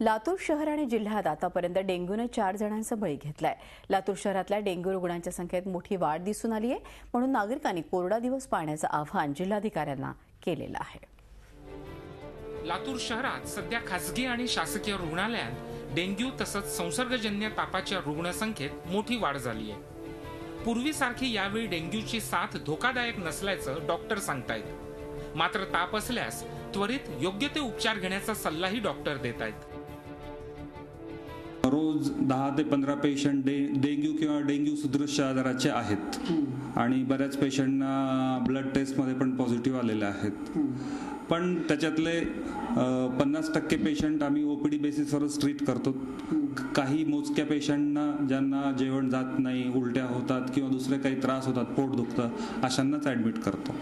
लातूर शहर आणि जिल्ह्यात आतापर्यंत डेंग्यूने 4 जणांचा बळी घेतलाय। लातूर शहरातल्या डेंग्यू रुग्णांच्या संख्येत मोठी वाढ दिसून आली आहे, म्हणून नागरिकांनी कोरडा दिवस पाळण्याचं आवाहन जिल्हाधिकाऱ्यांना केलेलं आहे। लातूर शहरात सध्या खासगी आणि शासकीय रुग्णालयात डेंग्यू तसंच संसर्गजन्य तापाच्या रुग्णसंख्येत मोठी वाढ झाली आहे। पूर्वीसारखी यावेळी डेंग्यूची साथ धोकादायक नसल्याचं डॉक्टर सांगतायत। मात्र ताप असल्यास त्वरित योग्य ते उपचार घेण्याचा सल्लाही डॉक्टर देत आहेत। रोज 10 ते 15 पेशंट डेंग्यू किंवा डेंग्यू सदृश आजाराचे आहेत आणि बऱ्याच पेशंटना ब्लड टेस्ट मध्ये पण पॉझिटिव्ह आलेले आहेत। पण त्याच्यातले 50% पेशंट आम्ही ओपीडी बेसिसवरच ट्रीट करतो। काही मोजक्या पेशंटना ज्यांना जेवण जात नाही, उलट्या होतात किंवा दुसरे काही त्रास होतात, पोट दुखतं, अशांनाच ऍडमिट करतो।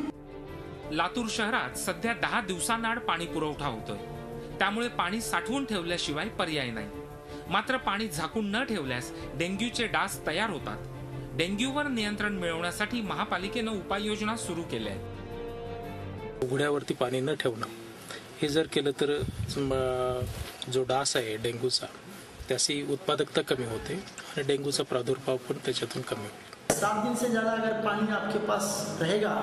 लातूर शहरात सध्या 10 दिवसांआड पाणी पुरवठा होतोय, त्यामुळे पाणी साठवून ठेवल्याशिवाय पर्याय नाही। मात्र पाणी झाकून न ठेवल्यास डेंग्यूचे डास तयार होतात। डेंग्यूवर नियंत्रण मिळवण्यासाठी महापालिकेनं उपाययोजना सुरू केल्या आहेत। उघड्यावरती पाणी न ठेवणं हे जर केलं तर जो डास आहे डेंग्यूचा त्याची उत्पादकता कमी होते आणि डेंग्यूचा प्रादुर्भाव पण त्याच्यातून कमी होईल। 7 दिन से ज़्यादा अगर पानी आपके पास रहेगा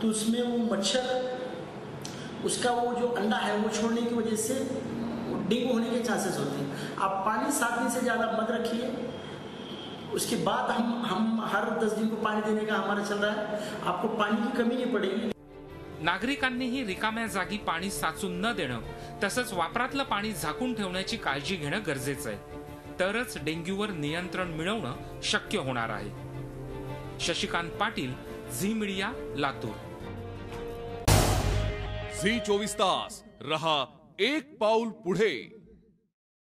तो उसमें वो मच्छर उसका वो जो अंडा है वो छोड़ने की वजह से डेंगू होने के चांसेस होते हैं। आप पानी 7 दिन से ज़्यादा मत रखिए। उसके बाद हम हर 10 दिन को पानी देने का हमारा चल रहा है। आपको पानी की कमी नहीं पड़ेगी। नागरिकांनीही रिकाम्या जागी पाणी साचून न देणं तसंच वापरातलं पाणी झाकून ठेवण्याची काळजी घेणं गरजेचं आहे, तरच डेंग्यूवर नियंत्रण मिळवणं शक्य होणार आहे। Shashikant Patil, Zee media, Latur. Zee 24 तास रहा एक पाऊल पुढे।